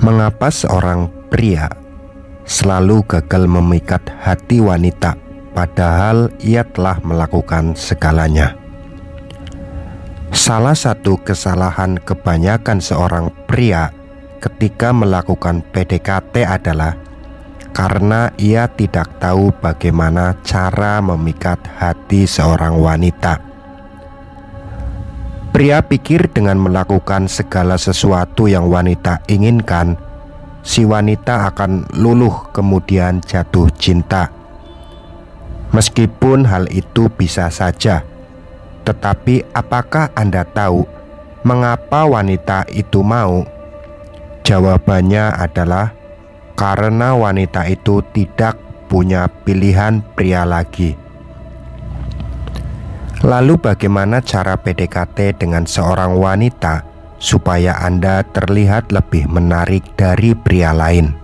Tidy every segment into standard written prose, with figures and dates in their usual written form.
Mengapa seorang pria selalu gagal memikat hati wanita padahal ia telah melakukan segalanya? Salah satu kesalahan kebanyakan seorang pria ketika melakukan PDKT adalah karena ia tidak tahu bagaimana cara memikat hati seorang wanita. Pria pikir dengan melakukan segala sesuatu yang wanita inginkan, si wanita akan luluh kemudian jatuh cinta. Meskipun hal itu bisa saja, tetapi apakah Anda tahu mengapa wanita itu mau? Jawabannya adalah karena wanita itu tidak punya pilihan pria lagi. Lalu bagaimana cara PDKT dengan seorang wanita supaya Anda terlihat lebih menarik dari pria lain?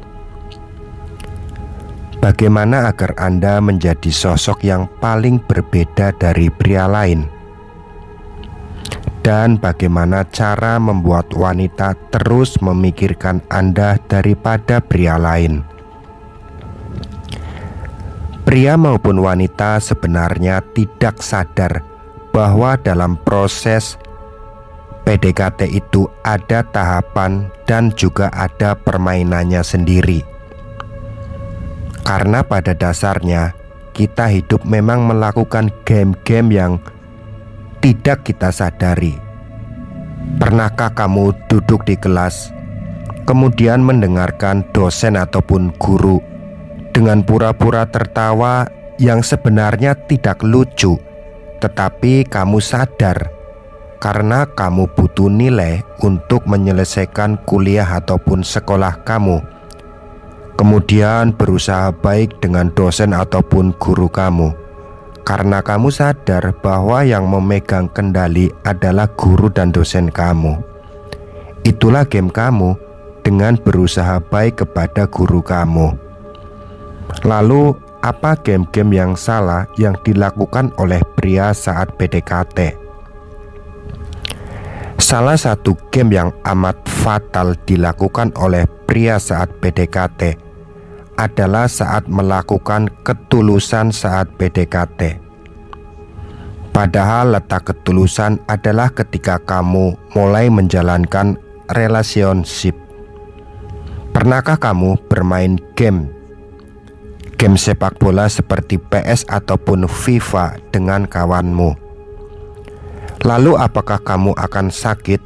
Bagaimana agar Anda menjadi sosok yang paling berbeda dari pria lain? Dan bagaimana cara membuat wanita terus memikirkan Anda daripada pria lain? Pria maupun wanita sebenarnya tidak sadar bahwa dalam proses PDKT itu ada tahapan dan juga ada permainannya sendiri. Karena pada dasarnya kita hidup memang melakukan game-game yang tidak kita sadari. Pernahkah kamu duduk di kelas, kemudian mendengarkan dosen ataupun guru dengan pura-pura tertawa yang sebenarnya tidak lucu, tetapi kamu sadar karena kamu butuh nilai untuk menyelesaikan kuliah ataupun sekolah kamu, kemudian berusaha baik dengan dosen ataupun guru kamu, karena kamu sadar bahwa yang memegang kendali adalah guru dan dosen kamu. Itulah game kamu dengan berusaha baik kepada guru kamu. Lalu apa game-game yang salah yang dilakukan oleh pria saat PDKT? Salah satu game yang amat fatal dilakukan oleh pria saat PDKT adalah saat melakukan ketulusan saat PDKT. Padahal letak ketulusan adalah ketika kamu mulai menjalankan relationship. Pernahkah kamu bermain game sepak bola seperti PS ataupun FIFA dengan kawanmu? Lalu apakah kamu akan sakit,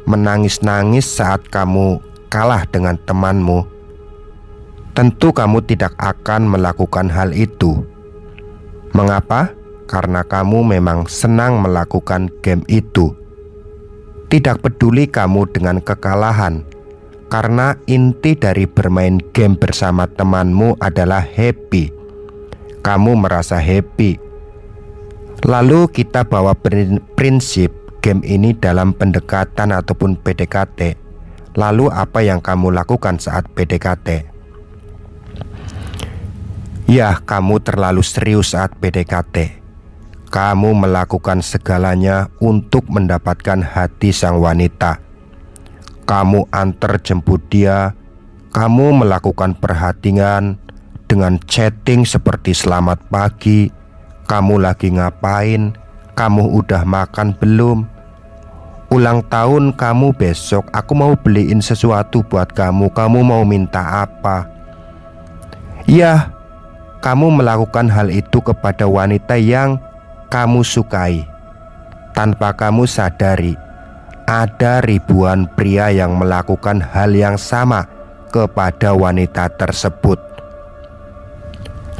menangis-nangis saat kamu kalah dengan temanmu? Tentu kamu tidak akan melakukan hal itu. Mengapa? Karena kamu memang senang melakukan game itu. Tidak peduli kamu dengan kekalahan, karena inti dari bermain game bersama temanmu adalah happy. Kamu merasa happy. Lalu kita bawa prinsip game ini dalam pendekatan ataupun PDKT. Lalu apa yang kamu lakukan saat PDKT? Ya, kamu terlalu serius saat PDKT. Kamu melakukan segalanya untuk mendapatkan hati sang wanita. Kamu antar jemput dia, kamu melakukan perhatian dengan chatting seperti selamat pagi, kamu lagi ngapain, kamu udah makan belum, ulang tahun kamu besok, aku mau beliin sesuatu buat kamu, kamu mau minta apa? Ya, kamu melakukan hal itu kepada wanita yang kamu sukai. Tanpa kamu sadari, ada ribuan pria yang melakukan hal yang sama kepada wanita tersebut.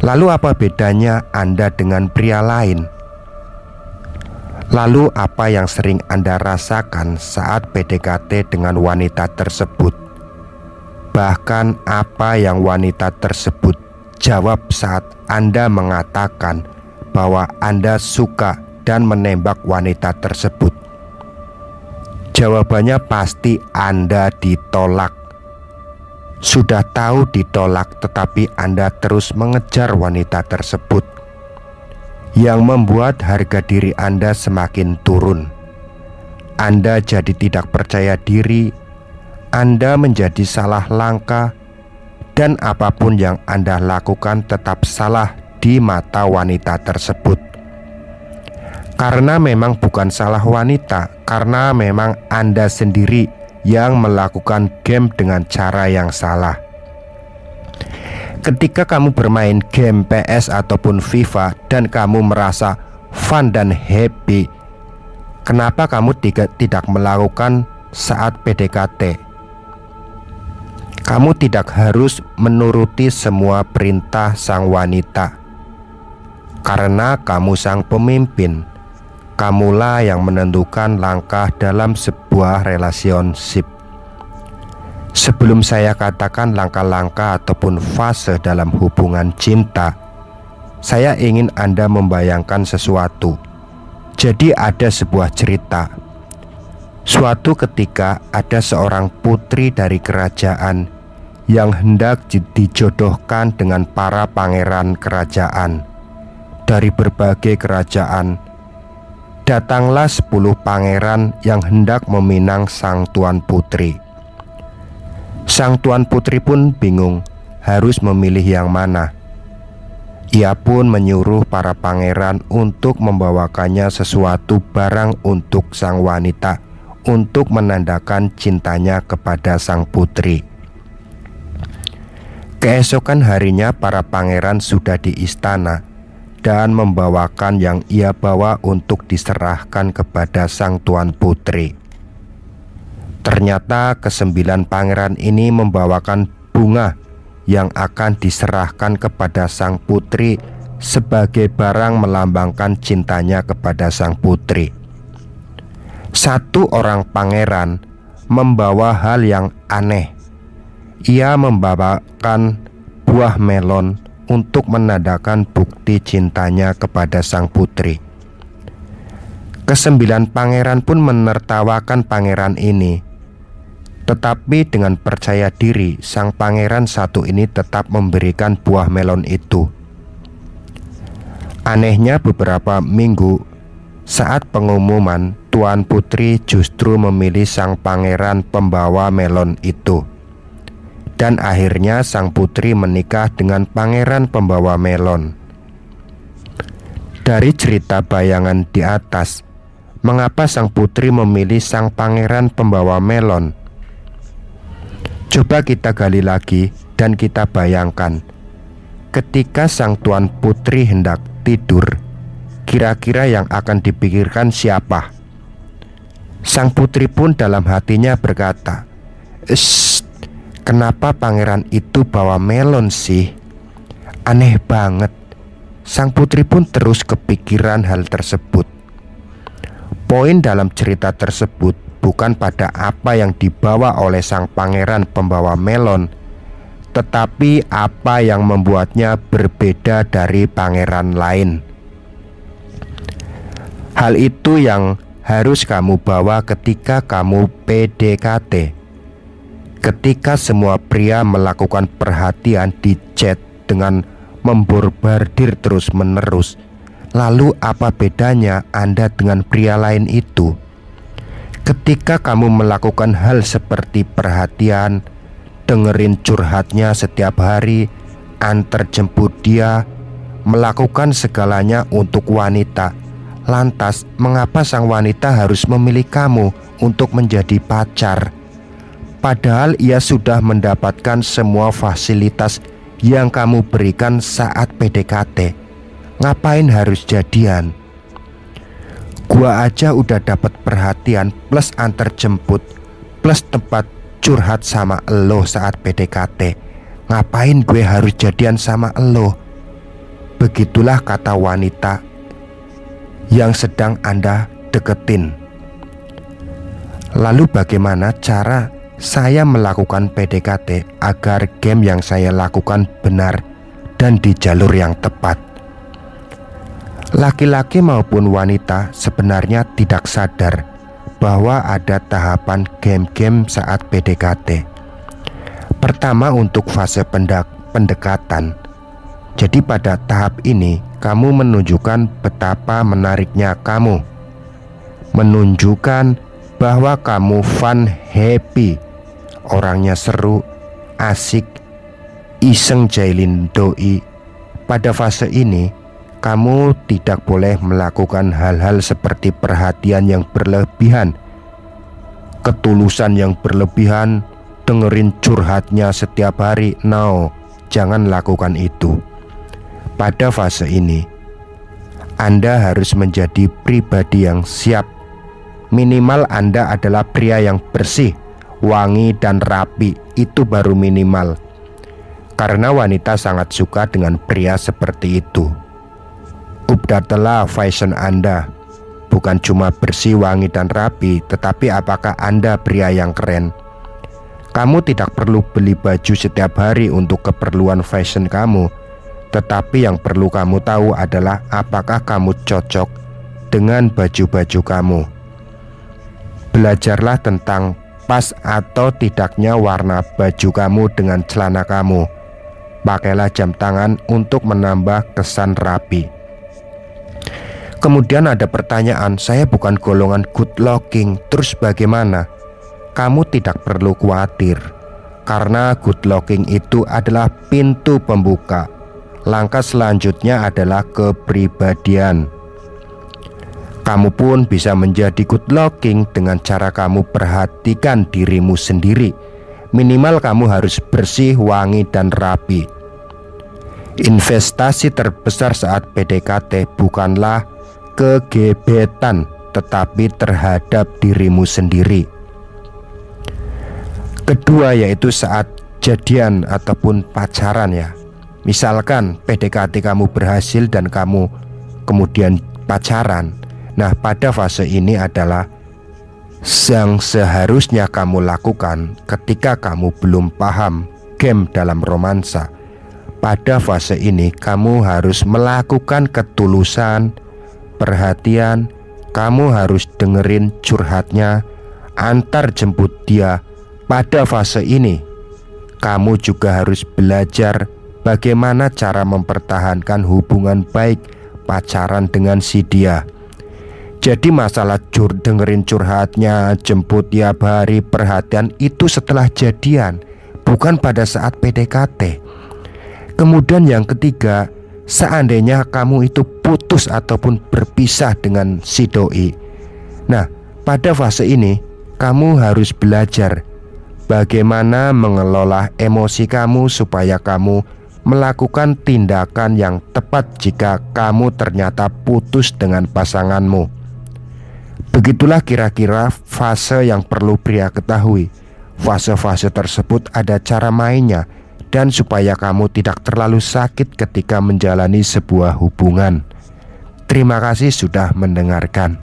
Lalu apa bedanya Anda dengan pria lain? Lalu apa yang sering Anda rasakan saat PDKT dengan wanita tersebut? Bahkan apa yang wanita tersebut jawab saat Anda mengatakan bahwa Anda suka dan menembak wanita tersebut? Jawabannya pasti Anda ditolak. Sudah tahu ditolak, tetapi Anda terus mengejar wanita tersebut, yang membuat harga diri Anda semakin turun. Anda jadi tidak percaya diri, Anda menjadi salah langkah, dan apapun yang Anda lakukan tetap salah di mata wanita tersebut. Karena memang bukan salah wanita, karena memang Anda sendiri yang melakukan game dengan cara yang salah. Ketika kamu bermain game PS ataupun FIFA dan kamu merasa fun dan happy, kenapa kamu tidak melakukan saat PDKT? Kamu tidak harus menuruti semua perintah sang wanita, karena kamu sang pemimpin. Kamulah yang menentukan langkah dalam sebuah relationship. Sebelum saya katakan langkah-langkah ataupun fase dalam hubungan cinta, saya ingin Anda membayangkan sesuatu. Jadi ada sebuah cerita. Suatu ketika ada seorang putri dari kerajaan yang hendak dijodohkan dengan para pangeran kerajaan. Dari berbagai kerajaan, datanglah 10 pangeran yang hendak meminang sang tuan putri. Sang tuan putri pun bingung harus memilih yang mana. Ia pun menyuruh para pangeran untuk membawakannya sesuatu barang untuk sang wanita untuk menandakan cintanya kepada sang putri. Keesokan harinya para pangeran sudah di istana dan membawakan yang ia bawa untuk diserahkan kepada sang tuan putri. Ternyata ke-9 pangeran ini membawakan bunga yang akan diserahkan kepada sang putri sebagai barang melambangkan cintanya kepada sang putri. Satu orang pangeran membawa hal yang aneh. Ia membawakan buah melon untuk menandakan bukti cintanya kepada sang putri. Ke-9 pangeran pun menertawakan pangeran ini. Tetapi dengan percaya diri, sang pangeran satu ini tetap memberikan buah melon itu. Anehnya beberapa minggu saat pengumuman, tuan putri justru memilih sang pangeran pembawa melon itu. Dan akhirnya sang putri menikah dengan pangeran pembawa melon. Dari cerita bayangan di atas, mengapa sang putri memilih sang pangeran pembawa melon? Coba kita gali lagi dan kita bayangkan. Ketika sang tuan putri hendak tidur, kira-kira yang akan dipikirkan siapa? Sang putri pun dalam hatinya berkata, kenapa pangeran itu bawa melon sih? Aneh banget. Sang putri pun terus kepikiran hal tersebut. Poin dalam cerita tersebut bukan pada apa yang dibawa oleh sang pangeran pembawa melon, tetapi apa yang membuatnya berbeda dari pangeran lain. Hal itu yang harus kamu bawa ketika kamu PDKT. Ketika semua pria melakukan perhatian di chat dengan membombardir terus-menerus, lalu apa bedanya Anda dengan pria lain itu? Ketika kamu melakukan hal seperti perhatian, dengerin curhatnya setiap hari, antar jemput dia, melakukan segalanya untuk wanita, lantas mengapa sang wanita harus memilih kamu untuk menjadi pacar? Padahal ia sudah mendapatkan semua fasilitas yang kamu berikan saat PDKT. Ngapain harus jadian? Gua aja udah dapat perhatian plus antar jemput plus tempat curhat sama elo saat PDKT. Ngapain gue harus jadian sama elo? Begitulah kata wanita yang sedang Anda deketin. Lalu bagaimana cara saya melakukan PDKT agar game yang saya lakukan benar dan di jalur yang tepat? Laki-laki maupun wanita sebenarnya tidak sadar bahwa ada tahapan game-game saat PDKT. Pertama, untuk fase pendekatan. Jadi pada tahap ini kamu menunjukkan betapa menariknya kamu, menunjukkan bahwa kamu fun, happy. orangnya seru, asik, iseng jailin doi. Pada fase ini, kamu tidak boleh melakukan hal-hal seperti perhatian yang berlebihan, ketulusan yang berlebihan, dengerin curhatnya setiap hari. No, jangan lakukan itu. Pada fase ini, Anda harus menjadi pribadi yang siap. Minimal Anda adalah pria yang bersih, wangi, dan rapi. Itu baru minimal. Karena wanita sangat suka dengan pria seperti itu. Updatelah fashion Anda. Bukan cuma bersih, wangi, dan rapi, tetapi apakah Anda pria yang keren? Kamu tidak perlu beli baju setiap hari untuk keperluan fashion kamu, tetapi yang perlu kamu tahu adalah apakah kamu cocok dengan baju-baju kamu. Belajarlah tentang pas atau tidaknya warna baju kamu dengan celana kamu. Pakailah jam tangan untuk menambah kesan rapi. Kemudian ada pertanyaan, saya bukan golongan good looking, terus bagaimana? Kamu tidak perlu khawatir, karena good looking itu adalah pintu pembuka. Langkah selanjutnya adalah kepribadian. Kamu pun bisa menjadi good looking dengan cara kamu perhatikan dirimu sendiri. Minimal kamu harus bersih, wangi, dan rapi. Investasi terbesar saat PDKT bukanlah kegebetan, tetapi terhadap dirimu sendiri. Kedua yaitu saat jadian ataupun pacaran ya. Misalkan PDKT kamu berhasil dan kamu kemudian pacaran. Nah, pada fase ini adalah yang seharusnya kamu lakukan ketika kamu belum paham game dalam romansa. Pada fase ini kamu harus melakukan ketulusan, perhatian. Kamu harus dengerin curhatnya, antar jemput dia. Pada fase ini kamu juga harus belajar bagaimana cara mempertahankan hubungan baik pacaran dengan si dia. Jadi masalah dengerin curhatnya, jemput tiap hari, perhatian itu setelah jadian, bukan pada saat PDKT. Kemudian yang ketiga, seandainya kamu itu putus ataupun berpisah dengan si doi. Nah, pada fase ini kamu harus belajar bagaimana mengelola emosi kamu supaya kamu melakukan tindakan yang tepat jika kamu ternyata putus dengan pasanganmu. Begitulah kira-kira fase yang perlu pria ketahui. Fase-fase tersebut ada cara mainnya, dan supaya kamu tidak terlalu sakit ketika menjalani sebuah hubungan. Terima kasih sudah mendengarkan.